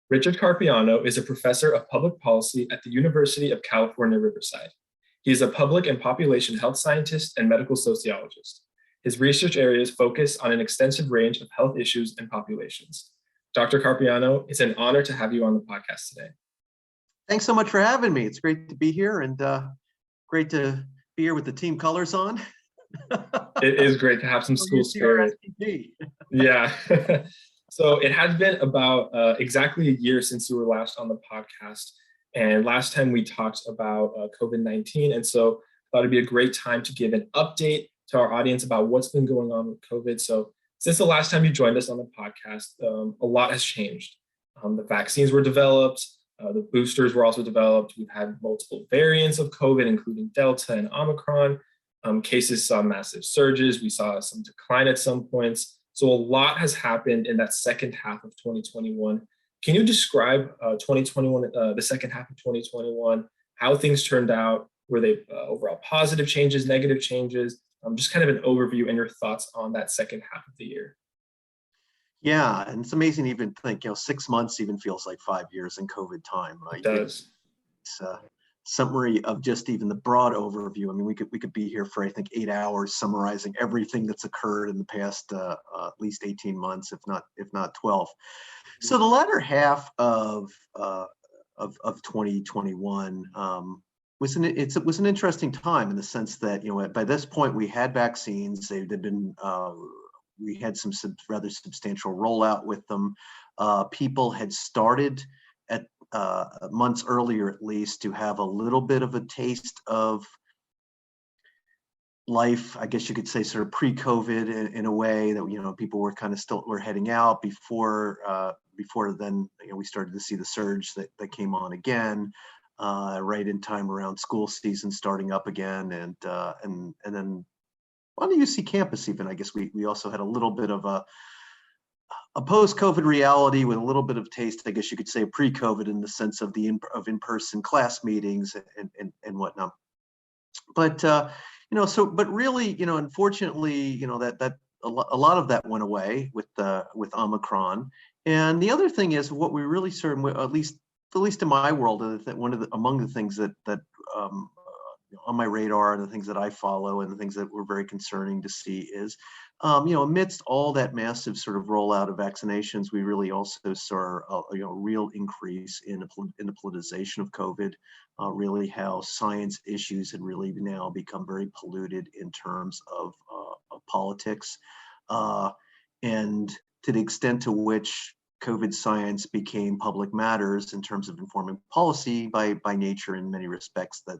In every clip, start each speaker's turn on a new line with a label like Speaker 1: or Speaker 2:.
Speaker 1: Richard Carpiano is a professor of public policy at the University of California, Riverside. He is a public and population health scientist and medical sociologist. His research areas focus on an extensive range of health issues and populations. Dr. Carpiano, it's an honor to have you on the podcast today.
Speaker 2: Thanks so much for having me. It's great to be here and great to be here with the team colors on.
Speaker 1: It is great to have some school spirit. Yeah. So it has been about exactly a year since you were last on the podcast. And last time we talked about COVID-19. And so I thought it'd be a great time to give an update to our audience about what's been going on with COVID. So since the last time you joined us on the podcast, a lot has changed. The vaccines were developed. The boosters were also developed. We've had multiple variants of COVID, including Delta and Omicron. Cases saw massive surges. We saw some decline at some points. So a lot has happened in that second half of 2021. Can you describe 2021, the second half of 2021, how things turned out? Were they overall positive changes, negative changes? Just kind of an overview and your thoughts on that second half of the year.
Speaker 2: Yeah, and it's amazing to even think, 6 months even feels like 5 years in COVID time.
Speaker 1: It does.
Speaker 2: It's a summary of just even the broad overview. I mean, we could be here for, I think, 8 hours summarizing everything that's occurred in the past at least 18 months, if not 12. So the latter half of 2021 was an interesting time in the sense that by this point we had vaccines. They'd been we had some rather substantial rollout with them. People had started at months earlier, at least, to have a little bit of a taste of life, I guess you could say, sort of pre-COVID in a way that people were kind of still heading out before then. We started to see the surge that came on again right in time around school season starting up again, and then on the UC campus even, I guess we also had a little bit of a post-COVID reality with a little bit of taste, I guess you could say, pre-COVID in the sense of the in-person class meetings and whatnot. But but really, unfortunately, that a lot of that went away with Omicron. And the other thing is, what we really at least in my world, among the things that on my radar and the things that I follow and the things that were very concerning to see is, amidst all that massive sort of rollout of vaccinations, we really also saw a real increase in the politicization of COVID, really how science issues had really now become very polluted in terms of politics. And to the extent to which COVID science became public matters in terms of informing policy by nature in many respects, that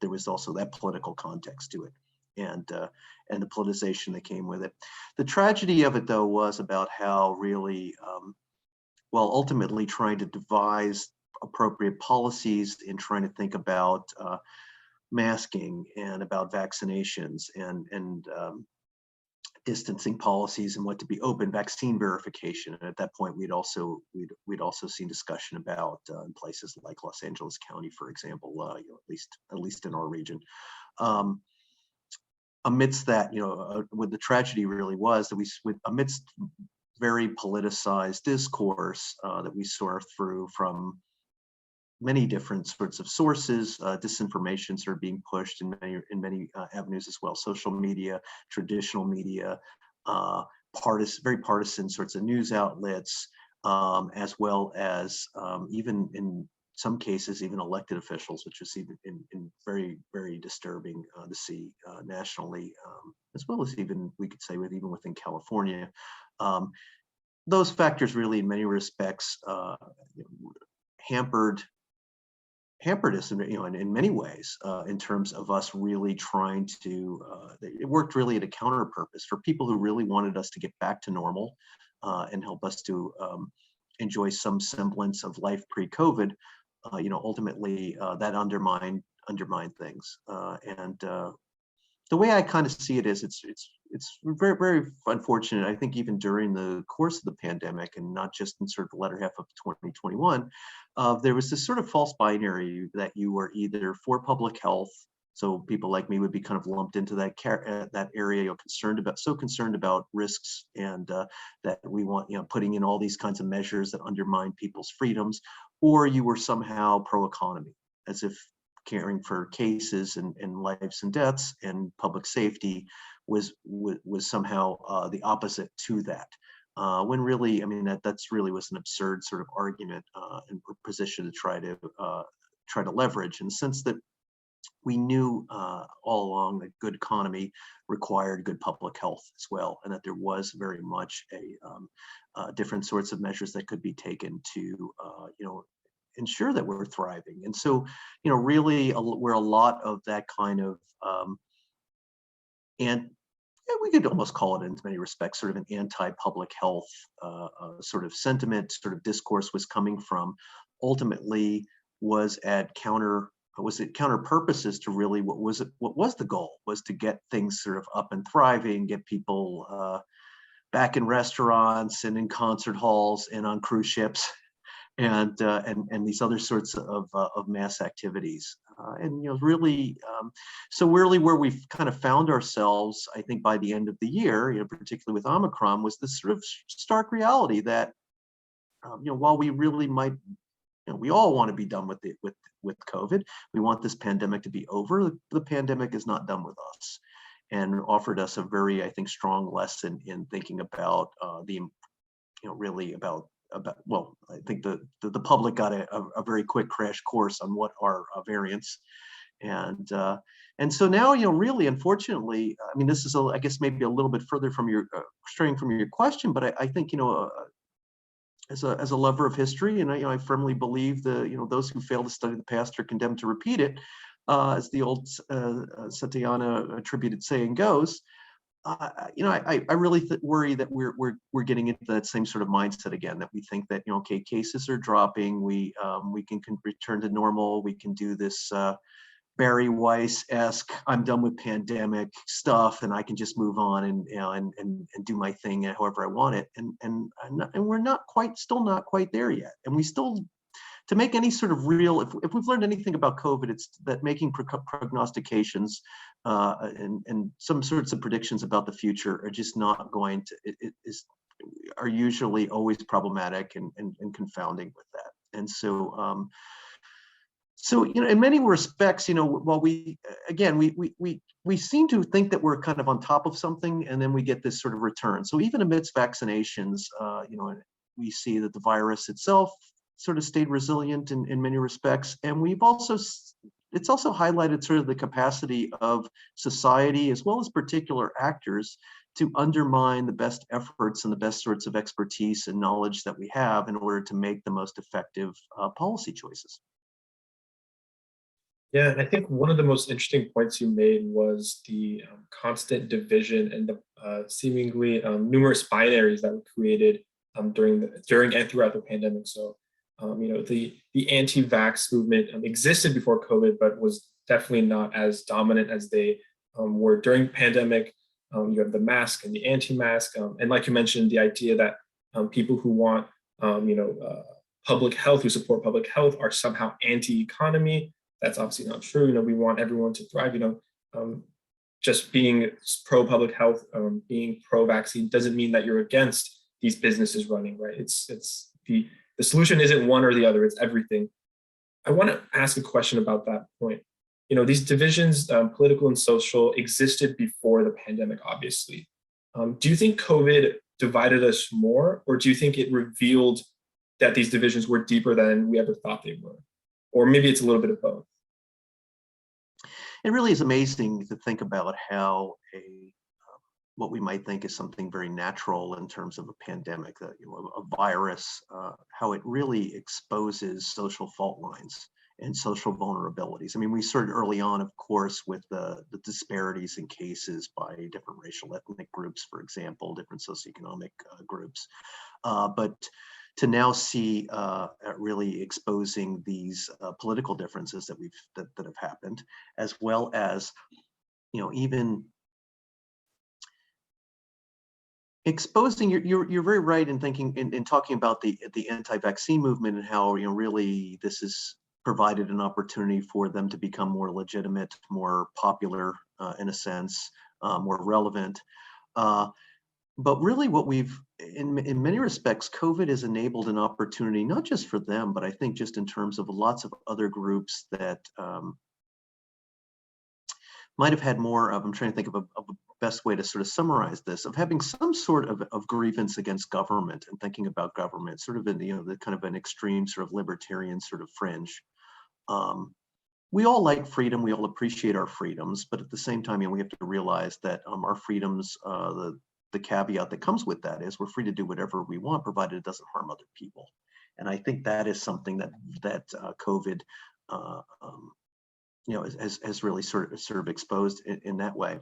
Speaker 2: there was also that political context to it, and the politicization that came with it. The tragedy of it, though, was about how really, ultimately trying to devise appropriate policies in trying to think about masking and about vaccinations and distancing policies and what to be open, vaccine verification. And at that point, we'd also seen discussion about in places like Los Angeles County, for example, at least in our region. Amidst that, what the tragedy really was that amidst very politicized discourse that we saw through from many different sorts of sources, disinformations are being pushed in many avenues as well. Social media, traditional media, very partisan sorts of news outlets, as well as even in some cases, even elected officials, which is even in very, very disturbing to see nationally, as well as even, we could say, even within California. Those factors really, in many respects, hampered us in many ways in terms of us really trying to, it worked really at a counter purpose for people who really wanted us to get back to normal and help us to enjoy some semblance of life pre-COVID. Ultimately that undermined things. And the way I kind of see it is it's very, very unfortunate. I think even during the course of the pandemic, and not just in sort of the latter half of 2021, there was this sort of false binary that you were either for public health So people like me would be kind of lumped into that area, concerned about risks, and that we want, putting in all these kinds of measures that undermine people's freedoms, or you were somehow pro-economy, as if caring for cases and lives and deaths and public safety was somehow the opposite to that. When really, I mean, that's really was an absurd sort of argument and position to try to leverage, in the sense that we knew all along that good economy required good public health as well, and that there was very much different sorts of measures that could be taken to ensure that we're thriving. And so, really, where a lot of that kind of and we could almost call it, in many respects, sort of an anti-public health sort of sentiment, sort of discourse was coming from, ultimately was counter purposes to really what was the goal, was to get things sort of up and thriving, get people back in restaurants and in concert halls and on cruise ships and these other sorts of mass activities. And really, so really where we've kind of found ourselves, I think, by the end of the year, particularly with Omicron, was this sort of stark reality that while we really might, we all want to be done with COVID. We want this pandemic to be over. The pandemic is not done with us, and offered us a very, I think, strong lesson in thinking about really about well, I think the public got a very quick crash course on what are variants. And so now, really, unfortunately, I mean, this is, I guess, maybe a little bit further from straying from your question, but I think, as a lover of history, and I firmly believe those who fail to study the past are condemned to repeat it, as the old Satyana attributed saying goes. I really worry that we're getting into that same sort of mindset again. That we think that okay, cases are dropping, we can return to normal, we can do this Barry Weiss-esque "I'm done with pandemic" stuff, and I can just move on and do my thing however I want it. And we're still not quite there yet. And we still, to make any sort of real, if we've learned anything about COVID, it's that making prognostications and some sorts of predictions about the future are just not going to, are usually always problematic and confounding with that. And so, in many respects, while we seem to think that we're kind of on top of something, and then we get this sort of return. So even amidst vaccinations, we see that the virus itself sort of stayed resilient in many respects. And it's also highlighted sort of the capacity of society, as well as particular actors, to undermine the best efforts and the best sorts of expertise and knowledge that we have in order to make the most effective policy choices.
Speaker 1: Yeah, and I think one of the most interesting points you made was the constant division and the seemingly numerous binaries that were created during and throughout the pandemic. So, the anti-vax movement existed before COVID, but was definitely not as dominant as they were during the pandemic. You have the mask and the anti-mask, and like you mentioned, the idea that people who want, public health, who support public health, are somehow anti-economy. That's obviously not true. We want everyone to thrive. Just being pro-public health, being pro-vaccine doesn't mean that you're against these businesses running, right? It's the solution isn't one or the other, it's everything. I want to ask a question about that point. These divisions, political and social, existed before the pandemic, obviously. Do you think COVID divided us more, or do you think it revealed that these divisions were deeper than we ever thought they were? Or maybe it's a little bit of both.
Speaker 2: It really is amazing to think about how what we might think is something very natural in terms of a pandemic, a virus, how it really exposes social fault lines and social vulnerabilities. I mean, we started early on, of course, with the disparities in cases by different racial ethnic groups, for example, different socioeconomic groups. But to now see really exposing these political differences that have happened, as well as even exposing, you're very right in thinking in talking about the anti-vaccine movement, and how really this is provided an opportunity for them to become more legitimate, more popular in a sense, more relevant. But really what in many respects, COVID has enabled an opportunity, not just for them, but I think just in terms of lots of other groups that might have had more of, I'm trying to think of a best way to sort of summarize this, of having some sort of grievance against government and thinking about government, sort of in, the kind of an extreme sort of libertarian sort of fringe. We all like freedom, we all appreciate our freedoms, but at the same time, we have to realize that our freedoms, the caveat that comes with that is we're free to do whatever we want, provided it doesn't harm other people. And I think that is something that COVID, has really sort of exposed in that way.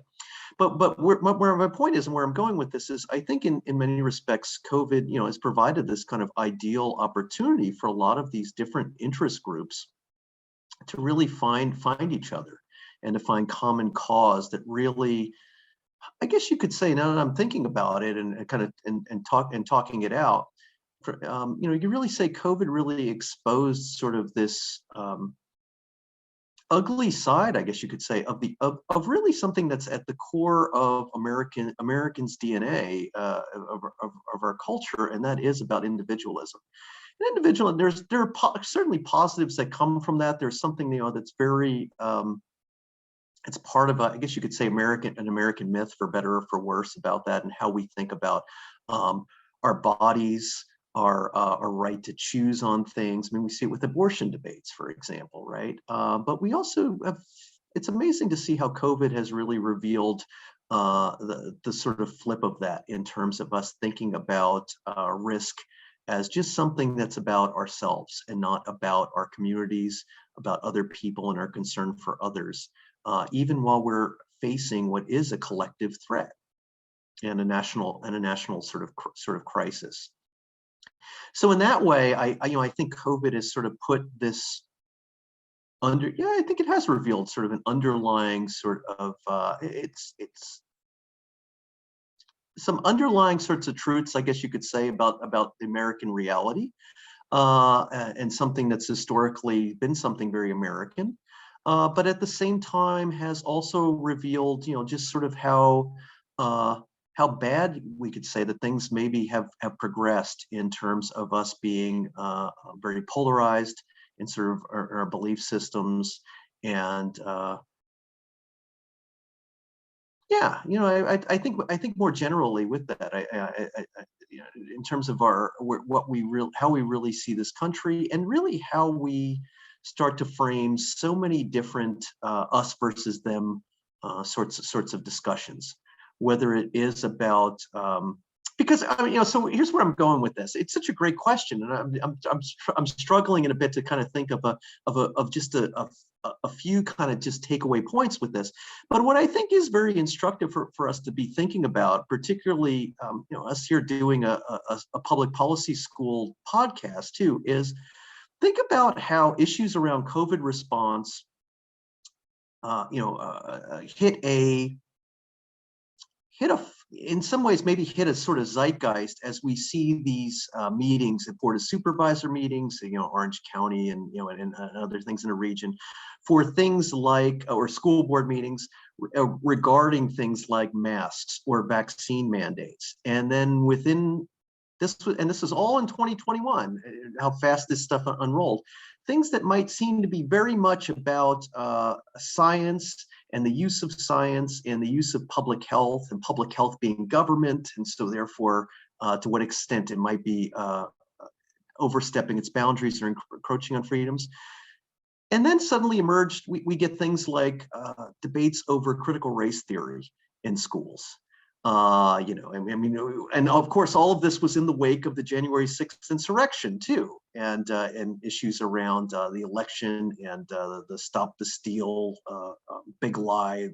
Speaker 2: But where my point is, and where I'm going with this is, I think in many respects, COVID, has provided this kind of ideal opportunity for a lot of these different interest groups to really find each other and to find common cause that really, I guess you could say, now that I'm thinking about it and kind of talking it out, you really say COVID really exposed sort of this ugly side, I guess you could say, of really something that's at the core of Americans' DNA, of our culture, and that is about individualism. And there are certainly positives that come from that. There's something that's very it's part of I guess you could say an American myth, for better or for worse, about that and how we think about our bodies, our right to choose on things. I mean, we see it with abortion debates, for example, right? But we also have, it's amazing to see how COVID has really revealed the sort of flip of that in terms of us thinking about risk as just something that's about ourselves and not about our communities, about other people and our concern for others, even while we're facing what is a collective threat and a national sort of crisis. So in that way, I think COVID has sort of put this I think it has revealed sort of an underlying sort of it's some underlying sorts of truths, I guess you could say, about the American reality, and something that's historically been something very American, but at the same time has also revealed, just sort of how bad we could say that things maybe have progressed in terms of us being very polarized in sort of our belief systems. And yeah, I think more generally with that, in terms of how we really see this country, and really how we start to frame so many different us versus them sorts of discussions, whether it is about because so here's where I'm going with this. It's such a great question, and I'm struggling in a bit to kind of think of just a few kind of just takeaway points with this. But what I think is very instructive for us to be thinking about, particularly us here doing a public policy school podcast too, is think about how issues around COVID response in some ways maybe hit a sort of zeitgeist as we see these meetings, Board of Supervisor meetings, Orange County and and other things in the region, for things like, or school board meetings regarding things like masks or vaccine mandates. And then within this is all in 2021, how fast this stuff unrolled. Things that might seem to be very much about science and the use of science and the use of public health, and public health being government. And so therefore, to what extent it might be overstepping its boundaries or encroaching on freedoms. And then suddenly emerged, we get things like debates over critical race theory in schools. And of course, all of this was in the wake of the January 6th insurrection too, and issues around the election and the Stop the Steal, big lie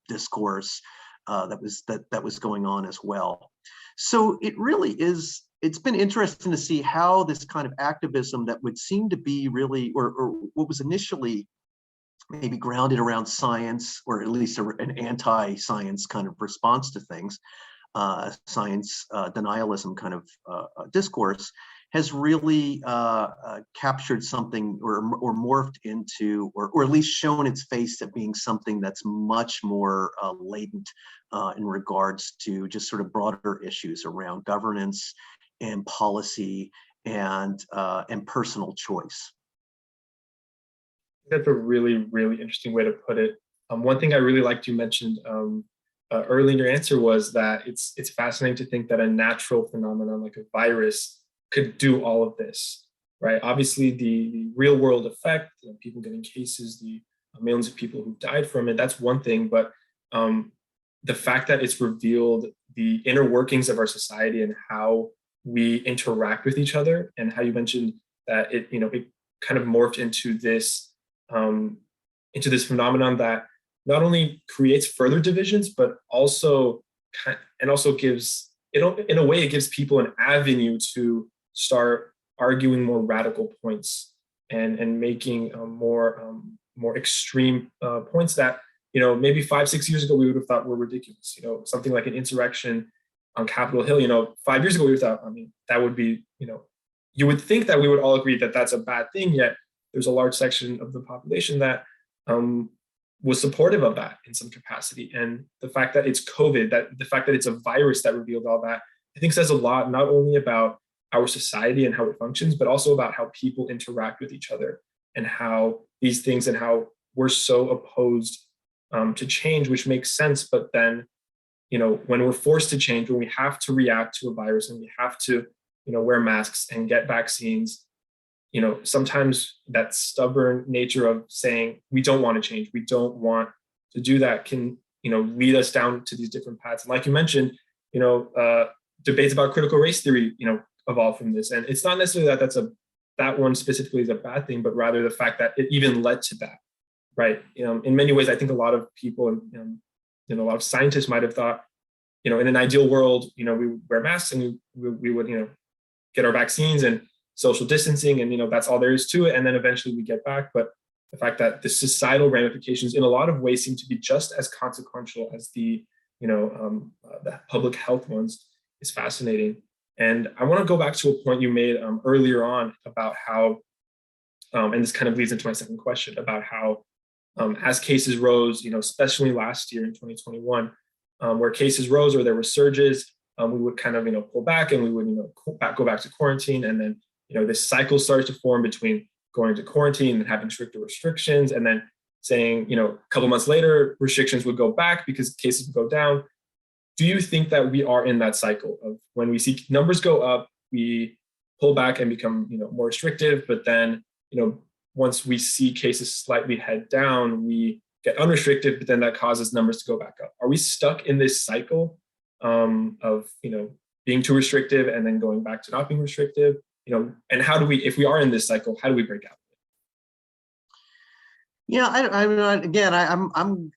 Speaker 2: discourse that was going on as well. So it really is. It's been interesting to see how this kind of activism that would seem to be really, or what was initially maybe grounded around science, or at least an anti-science kind of response to things, science denialism kind of discourse, has really captured something, or morphed into, or at least shown its face at being something that's much more latent in regards to just sort of broader issues around governance and policy and personal choice.
Speaker 1: That's a really, really interesting way to put it. One thing I really liked you mentioned early in your answer was that it's fascinating to think that a natural phenomenon like a virus could do all of this, right? Obviously, the real world effect, people getting cases, the millions of people who died from it, that's one thing. But the fact that it's revealed the inner workings of our society and how we interact with each other, and how you mentioned that it kind of morphed into this phenomenon that not only creates further divisions, but also gives, in a way, it gives people an avenue to start arguing more radical points and making more extreme points that maybe 5-6 years ago we would have thought were ridiculous. Something like an insurrection on Capitol Hill. 5 years ago we would have thought, that would be, you would think that we would all agree that that's a bad thing. Yet there's a large section of the population that was supportive of that in some capacity. And the fact that it's COVID, that the fact that it's a virus that revealed all that, I think says a lot, not only about our society and how it functions, but also about how people interact with each other, and how these things, and how we're so opposed to change, which makes sense. But then, when we're forced to change, when we have to react to a virus and we have to, wear masks and get vaccines, sometimes that stubborn nature of saying we don't want to change, we don't want to do that, can, lead us down to these different paths. And like you mentioned, debates about critical race theory, evolved from this. And it's not necessarily that one specifically is a bad thing, but rather the fact that it even led to that, right? In many ways, I think a lot of people and a lot of scientists might have thought, in an ideal world, we would wear masks and we would, get our vaccines and social distancing, and that's all there is to it. And then eventually we get back. But the fact that the societal ramifications in a lot of ways seem to be just as consequential as the public health ones is fascinating. And I want to go back to a point you made earlier on about how, and this kind of leads into my second question, about how as cases rose, especially last year in 2021, where cases rose or there were surges, we would kind of, pull back, and we would, go back to quarantine. And then, this cycle starts to form between going to quarantine and having stricter restrictions, and then saying, a couple months later, restrictions would go back because cases would go down. Do you think that we are in that cycle of when we see numbers go up, we pull back and become, more restrictive, but then, once we see cases slightly head down, we get unrestricted, but then that causes numbers to go back up? Are we stuck in this cycle of, being too restrictive and then going back to not being restrictive? And how do we, if we are in this cycle, how do we break out of it?
Speaker 2: Yeah, I'm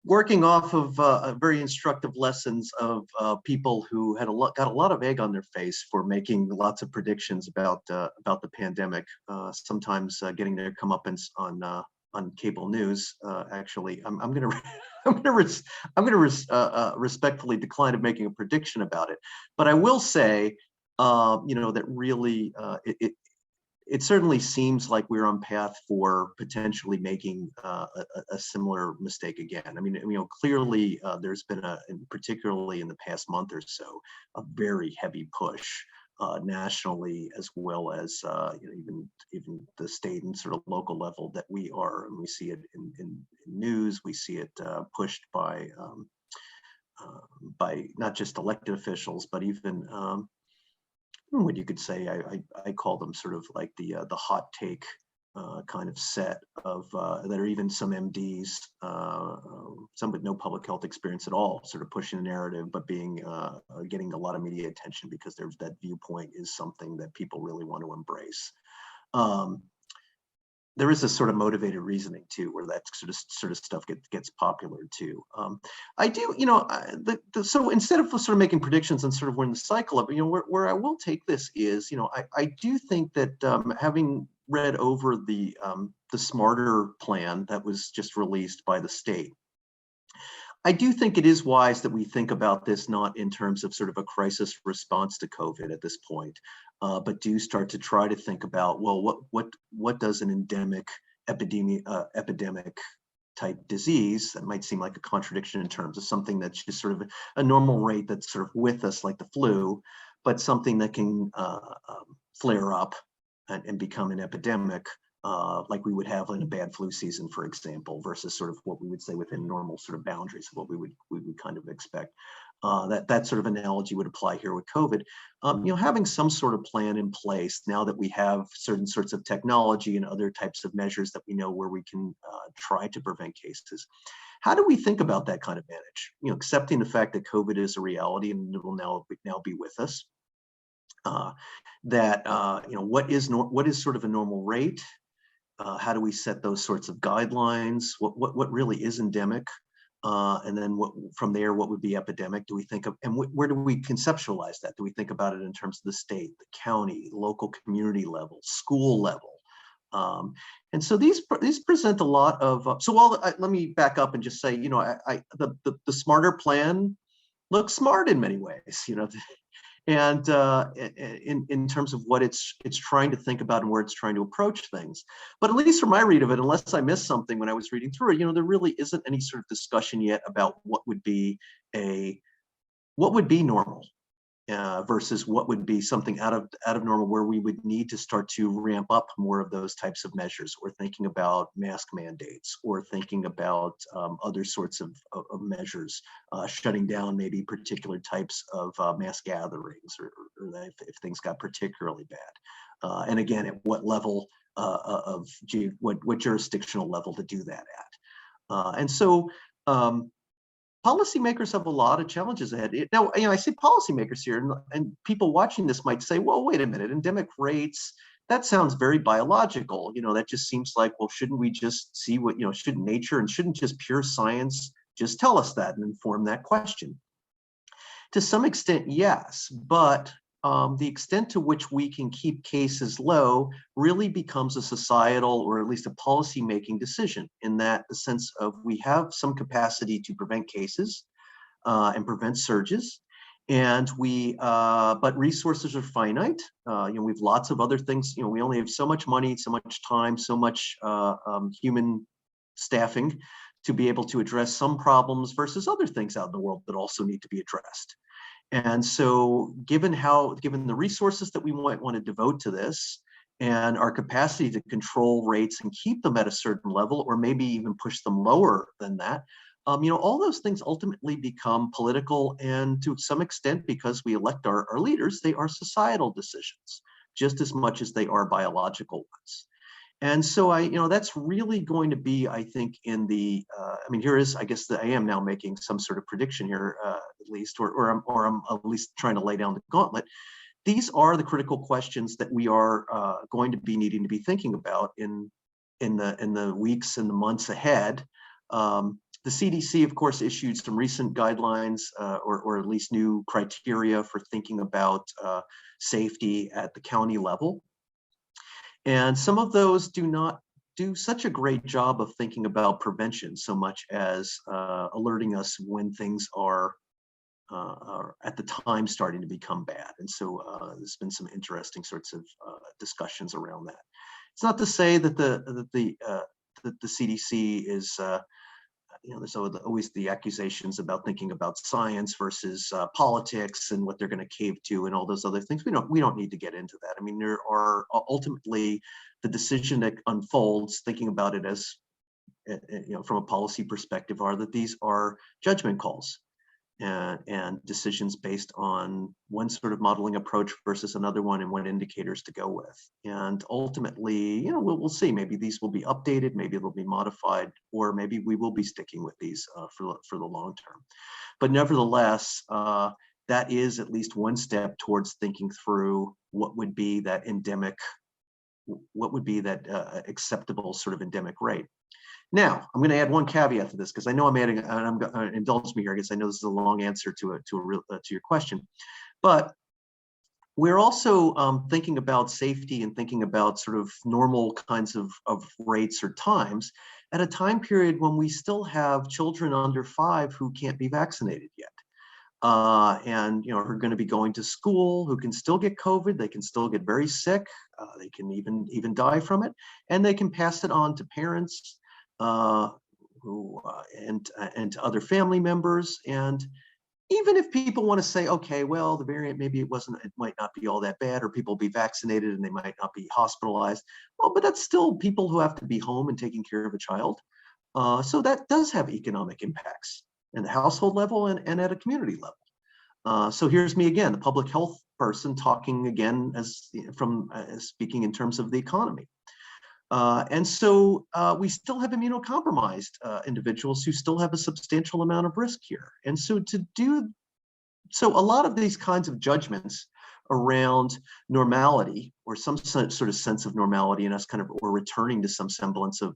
Speaker 2: working off of very instructive lessons of people who got a lot of egg on their face for making lots of predictions about the pandemic. Sometimes getting their comeuppance on cable news. Actually, I'm gonna respectfully decline of making a prediction about it. But I will say, that really it certainly seems like we're on path for potentially making a similar mistake again. I mean, clearly there's been particularly in the past month or so, a very heavy push nationally, as well as even the state and sort of local level that we are, and we see it in news. We see it pushed by not just elected officials, but even what you could say, I call them sort of like the hot take kind of set of that are even some MDs, some with no public health experience at all, sort of pushing the narrative, but getting a lot of media attention because that viewpoint is something that people really want to embrace. There is this sort of motivated reasoning too, where that sort of stuff gets popular too. I do, so instead of sort of making predictions and sort of we're in the cycle of, where I will take this is, I do think that having read over the Smarter plan that was just released by the state, I do think it is wise that we think about this not in terms of sort of a crisis response to COVID at this point, but do start to try to think about, well, what does an endemic epidemic type disease, that might seem like a contradiction in terms of something that's just sort of a normal rate that's sort of with us like the flu, but something that can flare up and become an epidemic, like we would have in a bad flu season, for example, versus sort of what we would say within normal sort of boundaries of what we would kind of expect. That sort of analogy would apply here with COVID. Having some sort of plan in place now that we have certain sorts of technology and other types of measures that we know where we can try to prevent cases. How do we think about that kind of manage? Accepting the fact that COVID is a reality and it will now be with us. What is sort of a normal rate? How do we set those sorts of guidelines? What really is endemic? And then from there, what would be epidemic? Do we think of, and where do we conceptualize that? Do we think about it in terms of the state, the county, local community level, school level? And so these present a lot of, let me back up and just say, the smarter plan looks smart in many ways, and in terms of what it's trying to think about and where it's trying to approach things. But at least from my read of it, unless I missed something when I was reading through it, there really isn't any sort of discussion yet about what would be normal versus what would be something out of normal, where we would need to start to ramp up more of those types of measures, or thinking about mask mandates, or thinking about other sorts of measures, shutting down maybe particular types of mass gatherings, or if things got particularly bad. And again, at what level what jurisdictional level to do that at. And so policymakers have a lot of challenges ahead. Now, I say policymakers here, and people watching this might say, well, wait a minute, endemic rates, that sounds very biological. That just seems like, well, shouldn't we just see what, shouldn't nature and shouldn't just pure science just tell us that and inform that question? To some extent, yes, but the extent to which we can keep cases low really becomes a societal, or at least a policy-making decision, in that the sense of we have some capacity to prevent cases and prevent surges, and but resources are finite. We've lots of other things. We only have so much money, so much time, so much human staffing to be able to address some problems versus other things out in the world that also need to be addressed. And so given the resources that we might want to devote to this, and our capacity to control rates and keep them at a certain level, or maybe even push them lower than that, all those things ultimately become political, and to some extent, because we elect our leaders, they are societal decisions, just as much as they are biological ones. And so that's really going to be, I think, in the, here is, I guess that I am now making some sort of prediction here, at least, or I'm at least trying to lay down the gauntlet. These are the critical questions that we are going to be needing to be thinking about in the weeks and the months ahead. The CDC, of course, issued some recent guidelines, or at least new criteria for thinking about safety at the county level. And some of those do not do such a great job of thinking about prevention so much as alerting us when things are at the time starting to become bad. And so there's been some interesting sorts of discussions around that. It's not to say that the CDC is there's always the accusations about thinking about science versus politics and what they're going to cave to and all those other things. We don't need to get into that. There are ultimately the decision that unfolds, thinking about it as from a policy perspective, are that these are judgment calls and decisions based on one sort of modeling approach versus another one, and what indicators to go with. And ultimately, we'll see. Maybe these will be updated, maybe they'll be modified, or maybe we will be sticking with these for the long term. But nevertheless, that is at least one step towards thinking through what would be that acceptable sort of endemic rate. Now, I'm going to add one caveat to this, because I know I'm adding, and I'm going to indulge me here, because I know this is a long answer to your question. But we're also thinking about safety and thinking about sort of normal kinds of rates or times at a time period when we still have children under 5 who can't be vaccinated yet. And are going to be going to school, who can still get COVID, they can still get very sick, they can even die from it, and they can pass it on to parents and to other family members. And even if people want to say, okay, well, the variant, maybe it might not be all that bad, or people will be vaccinated and they might not be hospitalized. Well, but that's still people who have to be home and taking care of a child. So that does have economic impacts at the household level and at a community level. So here's me again, the public health person, talking again as speaking in terms of the economy. And so we still have immunocompromised individuals who still have a substantial amount of risk here. And so a lot of these kinds of judgments around normality, or some sort of sense of normality, and us or returning to some semblance of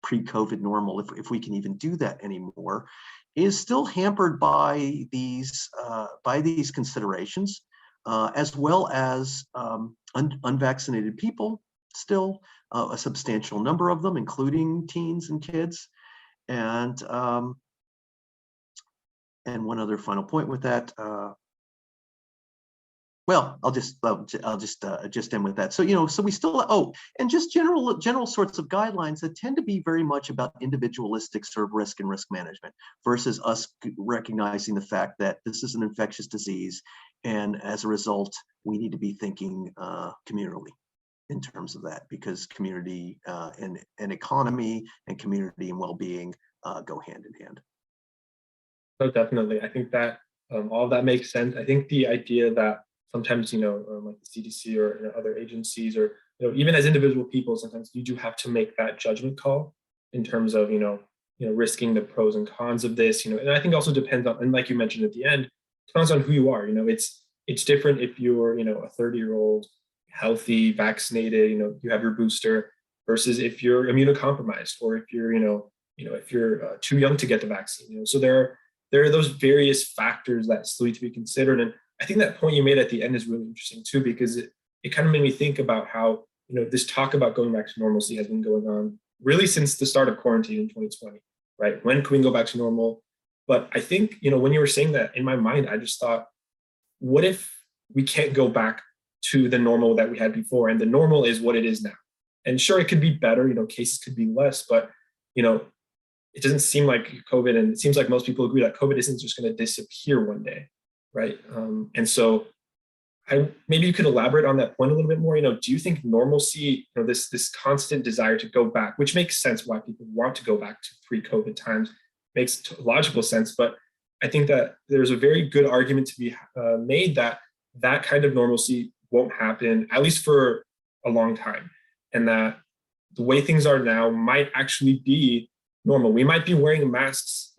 Speaker 2: pre-COVID normal, if we can even do that anymore, is still hampered by these considerations, as well as unvaccinated people. Still, a substantial number of them, including teens and kids, and one other final point with that. Well, I'll just end with that. So so we still and just general sorts of guidelines that tend to be very much about individualistic sort of risk and risk management, versus us recognizing the fact that this is an infectious disease, and as a result, we need to be thinking communally in terms of that, because community and economy and community and well-being go hand in hand.
Speaker 1: So definitely, I think that all of that makes sense. I think the idea that sometimes, like the CDC or other agencies, or even as individual people, sometimes you do have to make that judgment call in terms of risking the pros and cons of this. And I think also depends on, and like you mentioned at the end, depends on who you are. It's different if you're a 30-year-old, healthy, vaccinated, you have your booster, versus if you're immunocompromised, or if you're if you're too young to get the vaccine. So there are those various factors that still need to be considered. And I think that point you made at the end is really interesting too, because it kind of made me think about how this talk about going back to normalcy has been going on really since the start of quarantine in 2020, right? When can we go back to normal? But I think when you were saying that, in my mind, I just thought, what if we can't go back to the normal that we had before, and the normal is what it is now? And sure, it could be better, cases could be less, but it doesn't seem like COVID, and it seems like most people agree that COVID isn't just going to disappear one day, right? And so maybe you could elaborate on that point a little bit more. Do you think normalcy, this constant desire to go back, which makes sense why people want to go back to pre-COVID times, makes logical sense, but I think that there's a very good argument to be made that that kind of normalcy won't happen, at least for a long time, and that the way things are now might actually be normal. We might be wearing masks,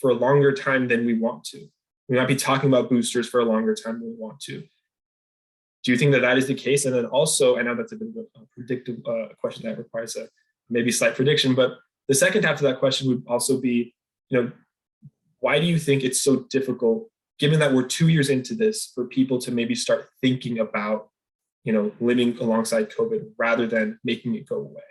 Speaker 1: for a longer time than we want to. We might be talking about boosters for a longer time than we want to. Do you think that that is the case? And then also, I know that's a bit of a predictive question that requires a maybe slight prediction, but the second half of that question would also be, why do you think it's so difficult, given that we're 2 years into this, for people to maybe start thinking about, living alongside COVID rather than making it go away?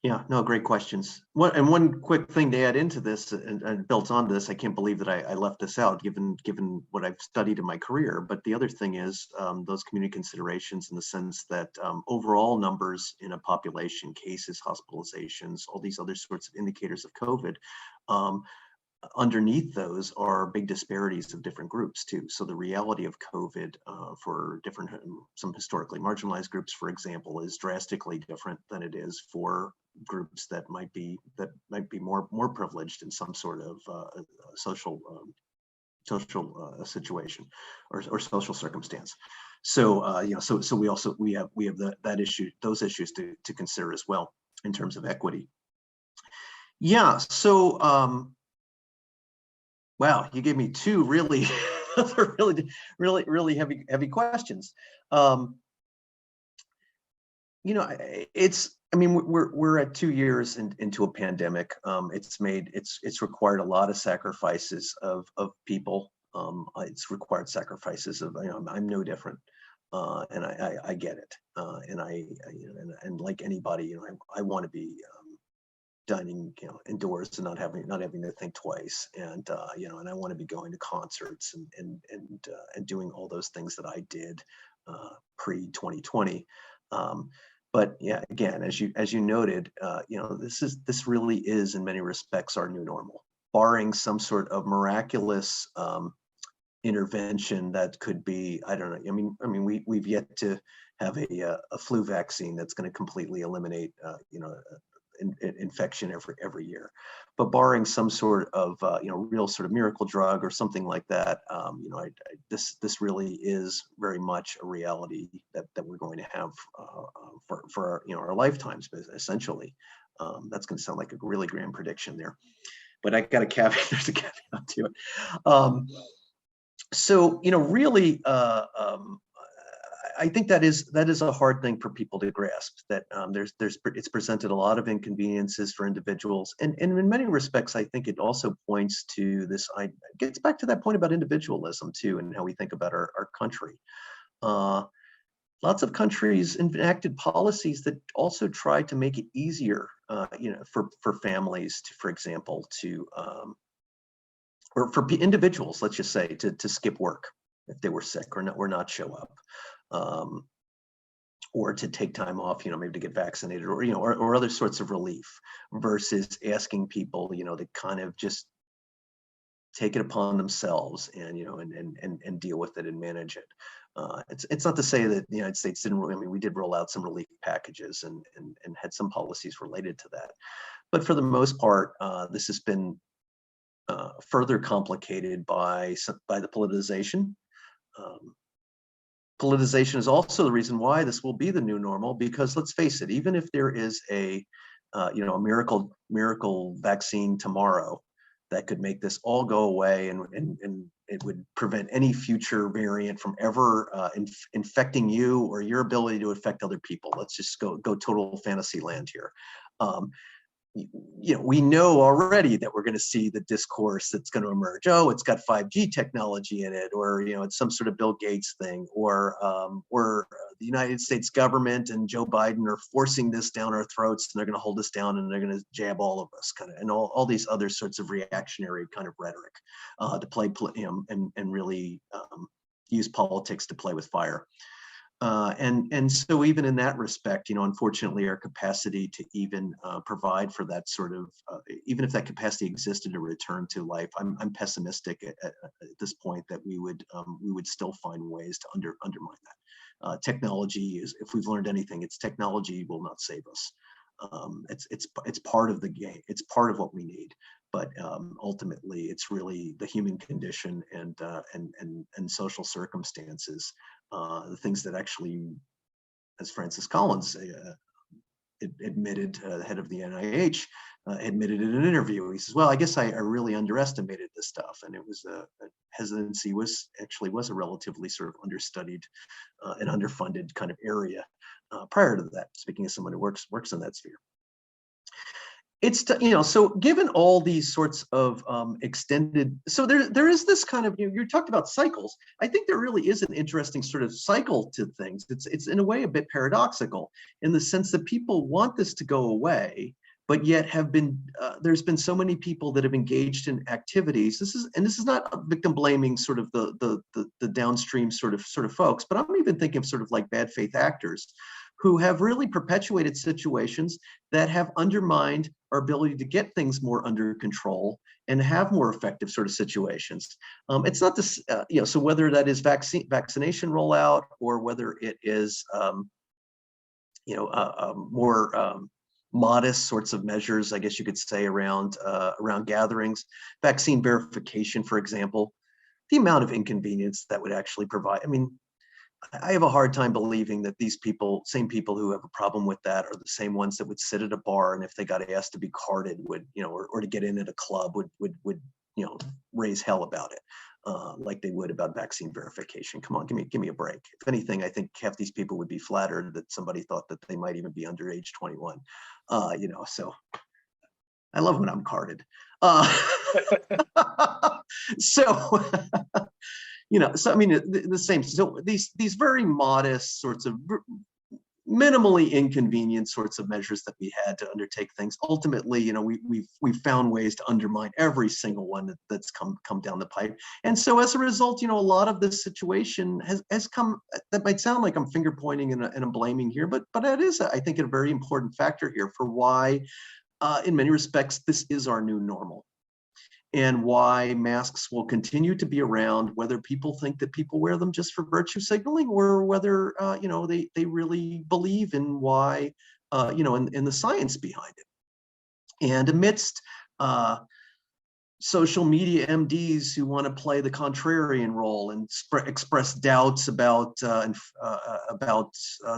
Speaker 2: Yeah, no, great questions. One quick thing to add into this and built onto this, I can't believe that I left this out, given what I've studied in my career. But the other thing is those community considerations, in the sense that overall numbers in a population, cases, hospitalizations, all these other sorts of indicators of COVID, underneath those are big disparities of different groups too. So the reality of COVID for some historically marginalized groups, for example, is drastically different than it is for groups that might be more privileged in some sort of social situation or social circumstance. So so we have those issues to consider as well in terms of equity. Yeah. So wow, you gave me two really, those are really heavy questions. We're at 2 years into a pandemic. It's required a lot of sacrifices of people. It's required sacrifices of, I'm no different. And I get it. And like anybody, I want to be dining, indoors and not having to think twice. And and I want to be going to concerts and doing all those things that I did pre 2020. But yeah, again, as you noted, this really is in many respects our new normal, barring some sort of miraculous intervention that could be, I don't know. We've yet to have a flu vaccine that's going to completely eliminate, infection every year. But barring some sort of, real sort of miracle drug or something like that, this really is very much a reality that we're going to have for our lifetimes, essentially. That's going to sound like a really grand prediction there, but I got a caveat. There's a caveat to it. So, really, I think that is a hard thing for people to grasp, that it's presented a lot of inconveniences for individuals. And in many respects, I think it also points to this, gets back to that point about individualism too, and how we think about our country. Lots of countries enacted policies that also try to make it easier, for families to, for example, or for individuals, let's just say, to skip work if they were sick or not show up, or to take time off, maybe to get vaccinated, or other sorts of relief, versus asking people, to kind of just take it upon themselves and deal with it and manage it. It's not to say that the United States didn't. We did roll out some relief packages and had some policies related to that, but for the most part, this has been further complicated by the politicization. Politicization is also the reason why this will be the new normal, because let's face it, even if there is a miracle vaccine tomorrow that could make this all go away, and it would prevent any future variant from ever infecting you or your ability to affect other people. Let's just go total fantasy land here. We know already that we're going to see the discourse that's going to emerge. Oh, it's got 5G technology in it, or it's some sort of Bill Gates thing, or the United States government and Joe Biden are forcing this down our throats, and they're going to hold us down, and they're going to jab all of us, kind of, and all these other sorts of reactionary kind of rhetoric to play, and really use politics to play with fire. And so even in that respect, unfortunately, our capacity to even provide for that sort of, even if that capacity existed to return to life, I'm pessimistic at this point that we would still find ways to undermine that. Technology is, if we've learned anything, it's technology will not save us. It's part of the game. It's part of what we need. But ultimately, it's really the human condition and social circumstances, the things that actually, as Francis Collins admitted, the head of the NIH, admitted in an interview. He says, "Well, I guess I really underestimated this stuff, and it was a hesitancy was a relatively sort of understudied and underfunded kind of area prior to that." Speaking as someone who works in that sphere. It's, so given all these sorts of extended, so there is this kind of, you talked about cycles. I think there really is an interesting sort of cycle to things. It's in a way a bit paradoxical, in the sense that people want this to go away, but yet there's been so many people that have engaged in activities. This is not a victim blaming sort of the downstream sort of folks, but I'm even thinking of sort of like bad faith actors who have really perpetuated situations that have undermined our ability to get things more under control and have more effective sort of situations. It's not this, so whether that is vaccination rollout, or whether it is, more modest sorts of measures, I guess you could say, around gatherings, vaccine verification, for example, the amount of inconvenience that would actually provide. I have a hard time believing that these same people who have a problem with that are the same ones that would sit at a bar, and if they got asked to be carded would, or to get in at a club would raise hell about it, like they would about vaccine verification. Come on, give me a break. If anything, I think half these people would be flattered that somebody thought that they might even be under age 21. So I love when I'm carded. So So I mean, the same. So these very modest sorts of minimally inconvenient sorts of measures that we had to undertake things. Ultimately, we've found ways to undermine every single one that's come down the pipe. And so as a result, a lot of this situation has come. That might sound like I'm finger pointing and I'm blaming here, but it is, I think, a very important factor here for why, in many respects, this is our new normal. And why masks will continue to be around, whether people think that people wear them just for virtue signaling, or whether they really believe in why, in the science behind it. And amidst social media MDs who want to play the contrarian role and express doubts about the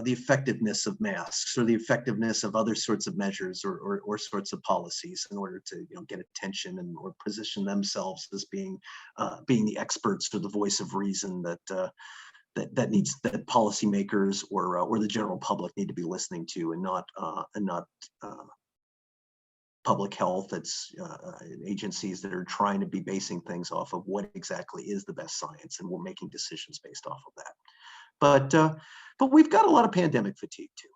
Speaker 2: effectiveness of masks or the effectiveness of other sorts of measures or sorts of policies in order to get attention or position themselves as being the experts or the voice of reason that policymakers or the general public need to be listening to, and not public health, that's agencies that are trying to be basing things off of what exactly is the best science, and we're making decisions based off of that. But we've got a lot of pandemic fatigue too,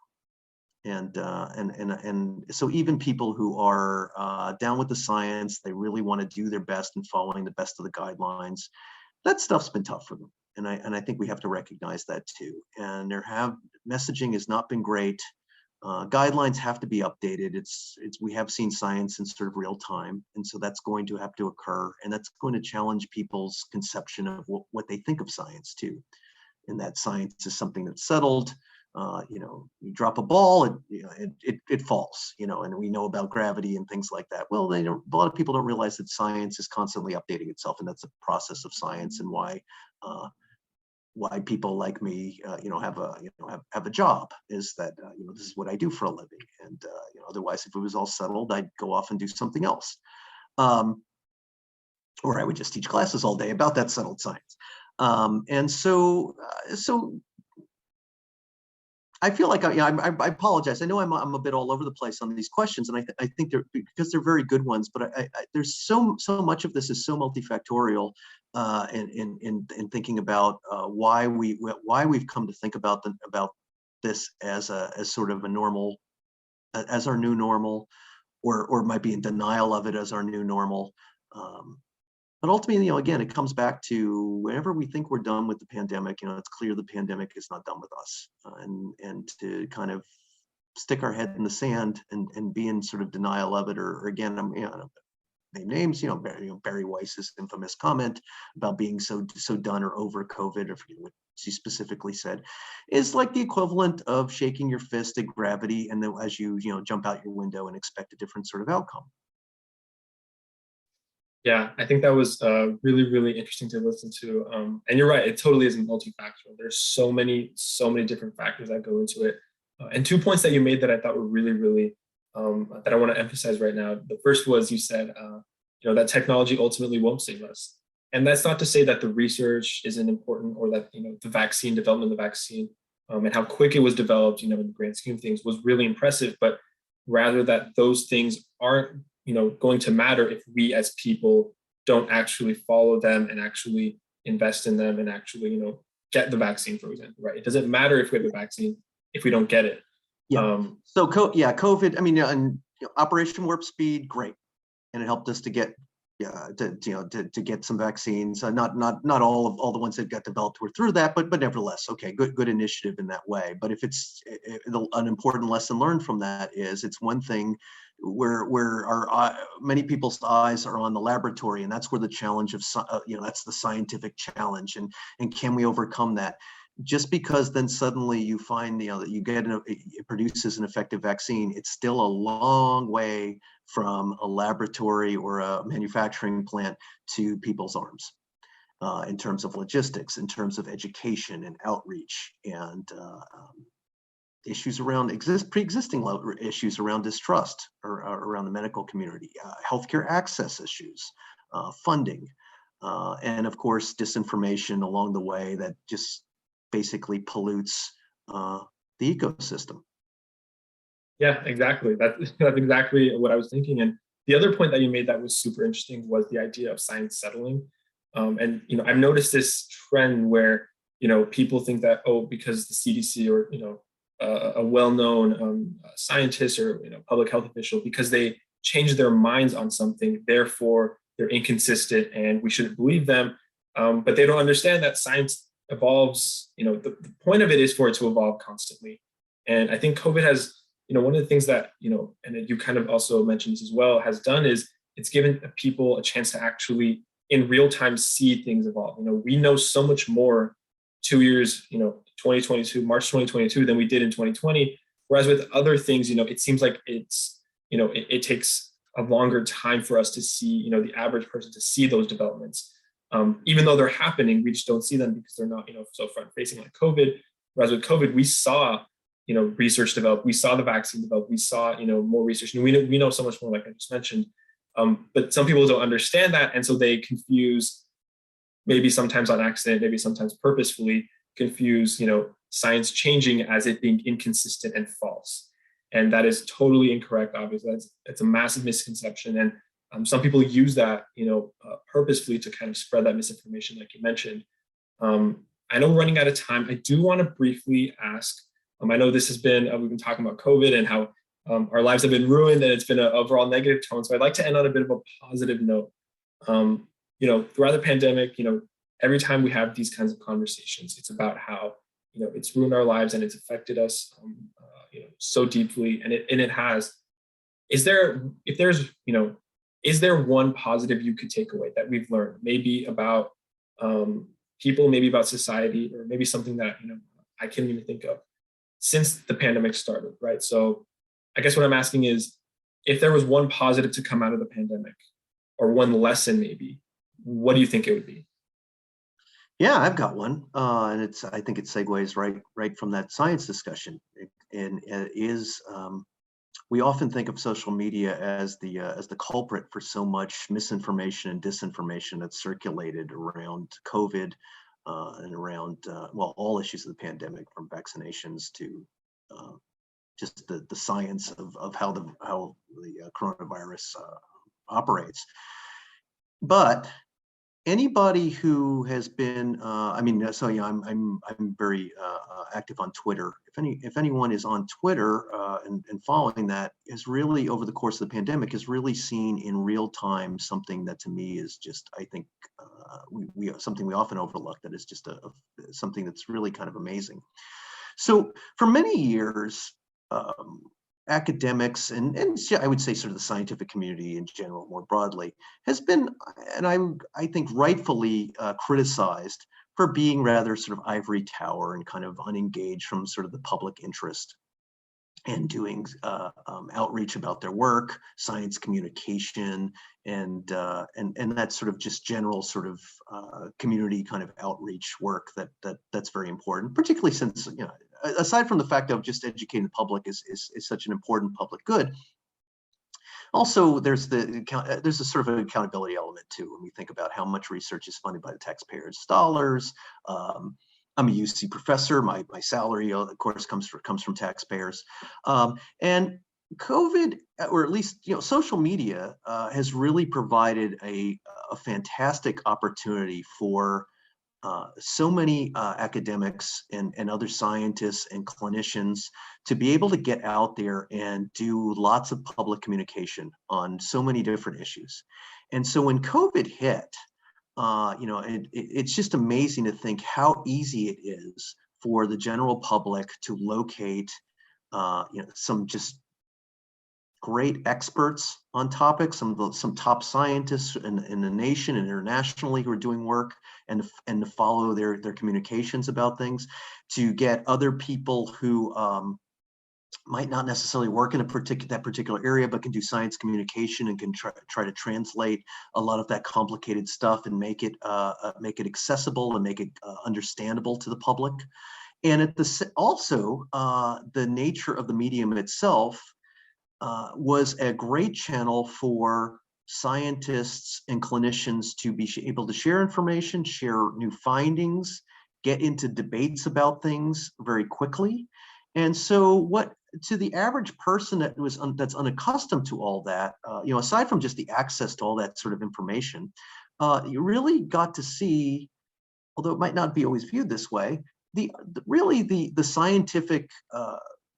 Speaker 2: and so even people who are down with the science, they really want to do their best in following the best of the guidelines. That stuff's been tough for them, and I think we have to recognize that too. And messaging has not been great. Guidelines have to be updated. We have seen science in sort of real time, and so that's going to have to occur, and that's going to challenge people's conception of what they think of science too, and that science is something that's settled. You drop a ball, it falls. And we know about gravity and things like that. Well, a lot of people don't realize that science is constantly updating itself, and that's a process of science, and why people like me, have a job, is that, this is what I do for a living. And, otherwise, if it was all settled, I'd go off and do something else. Or I would just teach classes all day about that settled science. And so I feel like I apologize. I know I'm a bit all over the place on these questions, and I think because they're very good ones. But there's so much of this is so multifactorial, in thinking about why we've come to think about this as sort of a normal, as our new normal, or might be in denial of it as our new normal. But ultimately, again, it comes back to whenever we think we're done with the pandemic, it's clear the pandemic is not done with us, and to kind of stick our head in the sand and be in sort of denial of it, or again, I'm, name names, Barry Weiss's infamous comment about being so done or over COVID, or forget what she specifically said, is like the equivalent of shaking your fist at gravity, and then as you jump out your window and expect a different sort of outcome.
Speaker 1: Yeah, I think that was really, really interesting to listen to. And you're right, it totally is multifactorial. There's so many different factors that go into it. And 2 points that you made that I thought were really, really, that I want to emphasize right now. The first was, you said, that technology ultimately won't save us. And that's not to say that the research isn't important, or that, the vaccine, development of the vaccine, and how quick it was developed, in the grand scheme of things, was really impressive, but rather that those things aren't going to matter if we as people don't actually follow them and actually invest in them and actually, get the vaccine, for example, right? It doesn't matter if we have the vaccine if we don't get it.
Speaker 2: Yeah. So COVID, I mean, and Operation Warp Speed, great. And it helped us to get to get some vaccines. Not all the ones that got developed were through that, but nevertheless, okay, good initiative in that way. But if an important lesson learned from that is, it's one thing where many people's eyes are on the laboratory, and that's where the challenge of that's the scientific challenge, and can we overcome that? Just because then suddenly you find that you get it produces an effective vaccine, it's still a long way from a laboratory or a manufacturing plant to people's arms, in terms of logistics, in terms of education and outreach, and issues around pre-existing issues around distrust or around the medical community, healthcare access issues, funding, and of course disinformation along the way that just basically pollutes the ecosystem.
Speaker 1: Yeah, exactly. That's exactly what I was thinking. And the other point that you made that was super interesting was the idea of science settling. And I've noticed this trend where people think that, oh, because the CDC or a well-known scientist or public health official, because they change their minds on something, therefore they're inconsistent and we shouldn't believe them. But they don't understand that science evolves. The point of it is for it to evolve constantly. And I think COVID has, one of the things that, and you kind of also mentioned this as well, has done is it's given people a chance to actually in real time see things evolve. We know so much more 2 years, 2022, March 2022, than we did in 2020. Whereas with other things, it seems like it's, it takes a longer time for us to see, the average person to see those developments. Even though they're happening, we just don't see them because they're not, so front facing like COVID. Whereas with COVID, we saw, research develop, we saw the vaccine develop, we saw, more research, and we know so much more, like I just mentioned. But some people don't understand that, and so they confuse, maybe sometimes on accident, maybe sometimes purposefully, confuse, science changing as it being inconsistent and false. And that is totally incorrect. Obviously, that's a massive misconception. And some people use that, purposefully to kind of spread that misinformation, like you mentioned. I know we're running out of time. I do want to briefly ask, I know this has been, we've been talking about COVID and how our lives have been ruined and it's been an overall negative tone. So I'd like to end on a bit of a positive note. Throughout the pandemic, every time we have these kinds of conversations, it's about how, it's ruined our lives and it's affected us, so deeply. And it has. Is there one positive you could take away that we've learned, maybe about people, maybe about society, or maybe something that, I can't even think of since the pandemic started, right? So I guess what I'm asking is, if there was one positive to come out of the pandemic, or one lesson maybe, what do you think it would be?
Speaker 2: Yeah, I've got one, and I think it segues right from that science discussion. And it is, we often think of social media as the culprit for so much misinformation and disinformation that's circulated around COVID and around all issues of the pandemic, from vaccinations to just the science of how the coronavirus operates. But anybody who has been, I'm very active on Twitter. If anyone is on Twitter and following that, is really, over the course of the pandemic, has really seen in real time something that to me is just, I think, something we often overlook, that is just something that's really kind of amazing. So for many years, academics and I would say sort of the scientific community in general, more broadly, has been, and I think rightfully, criticized for being rather sort of ivory tower and kind of unengaged from sort of the public interest, and doing outreach about their work, science communication, and that sort of just general sort of community kind of outreach work that's very important, particularly since, aside from the fact of just educating the public is such an important public good. Also, there's a sort of an accountability element too, when we think about how much research is funded by the taxpayers' dollars. I'm a UC professor. My salary, of course, comes from taxpayers. And COVID, or at least social media, has really provided a fantastic opportunity for so many academics and other scientists and clinicians to be able to get out there and do lots of public communication on so many different issues. And so when COVID hit, it's just amazing to think how easy it is for the general public to locate, some just great experts on topics, some top scientists in the nation and internationally who are doing work, and to follow their communications about things, to get other people who might not necessarily work in that particular area, but can do science communication and can try to translate a lot of that complicated stuff and make it accessible and make it understandable to the public. And also the nature of the medium itself was a great channel for scientists and clinicians to be able to share information, share new findings, get into debates about things very quickly. And so to the average person that's unaccustomed to all that, aside from just the access to all that sort of information, you really got to see, although it might not be always viewed this way, really the scientific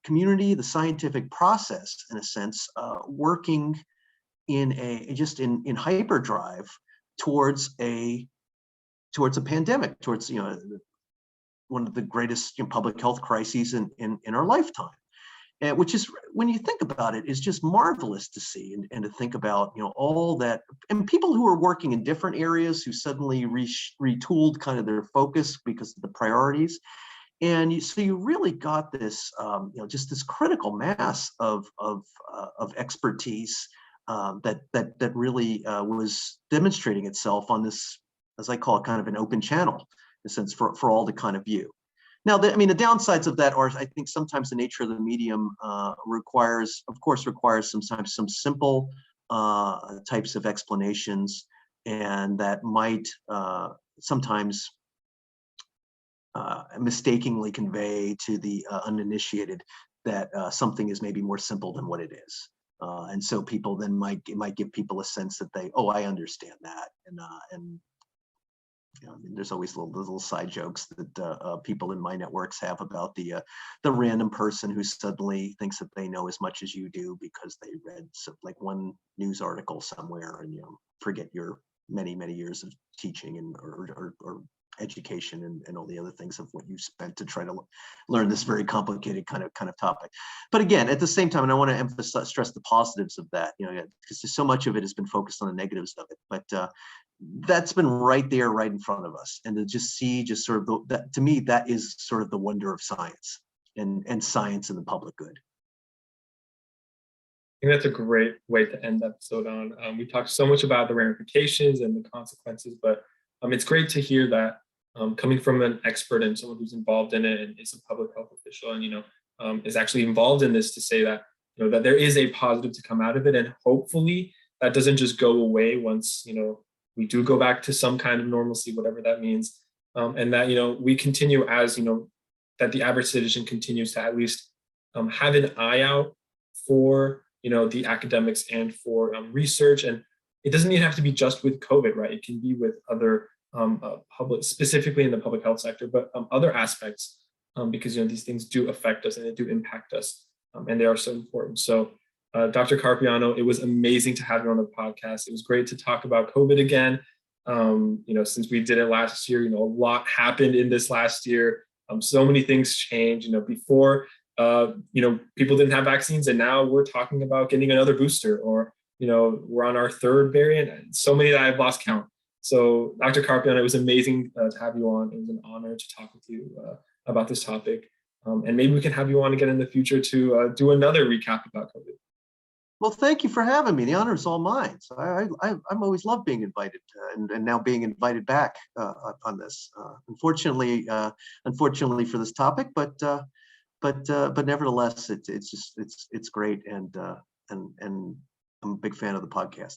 Speaker 2: community, the scientific process, in a sense, working in in hyperdrive towards a pandemic, towards one of the greatest public health crises in our lifetime. Which is, when you think about it, is just marvelous to see, and to think about, all that, and people who are working in different areas who suddenly retooled kind of their focus because of the priorities. And so you really got this, just this critical mass of expertise that really was demonstrating itself on this, as I call it, kind of an open channel, in a sense, for all to kind of view. Now, the downsides of that are, I think, sometimes the nature of the medium requires sometimes some simple types of explanations, and that might sometimes mistakenly convey to the uninitiated that something is maybe more simple than what it is. And so people then might give people a sense that I understand that, and there's always little side jokes that people in my networks have about the random person who suddenly thinks that they know as much as you do because they read one news article somewhere, and forget your many years of teaching and or education and all the other things of what you spent to try to learn this very complicated kind of topic. But again, at the same time, and I want to stress the positives of that, because so much of it has been focused on the negatives of it, but that's been right there, right in front of us. And to just see, sort of that, to me, that is sort of the wonder of science and science and the public good.
Speaker 1: I think that's a great way to end the episode on. We talked so much about the ramifications and the consequences, but it's great to hear that coming from an expert and someone who's involved in it and is a public health official, and is actually involved in this, to say that that there is a positive to come out of it, and hopefully that doesn't just go away once we do go back to some kind of normalcy, whatever that means, and that we continue as that the average citizen continues to at least have an eye out for the academics and for research. And it doesn't even have to be just with COVID, right? It can be with other public, specifically in the public health sector, but other aspects, because these things do affect us and they do impact us, and they are so important. So Dr. Carpiano, it was amazing to have you on the podcast. It was great to talk about COVID again. Since we did it last year, a lot happened in this last year. So many things changed. Before, people didn't have vaccines, and now we're talking about getting another booster, or we're on our third variant. And so many that I've lost count. So, Dr. Carpiano, it was amazing to have you on. It was an honor to talk with you about this topic. And maybe we can have you on again in the future to do another recap about COVID.
Speaker 2: Well, thank you for having me. The honor is all mine. So I'm always loved being invited, and now being invited back on this. Unfortunately for this topic, but nevertheless, it's great, and I'm a big fan of the podcast.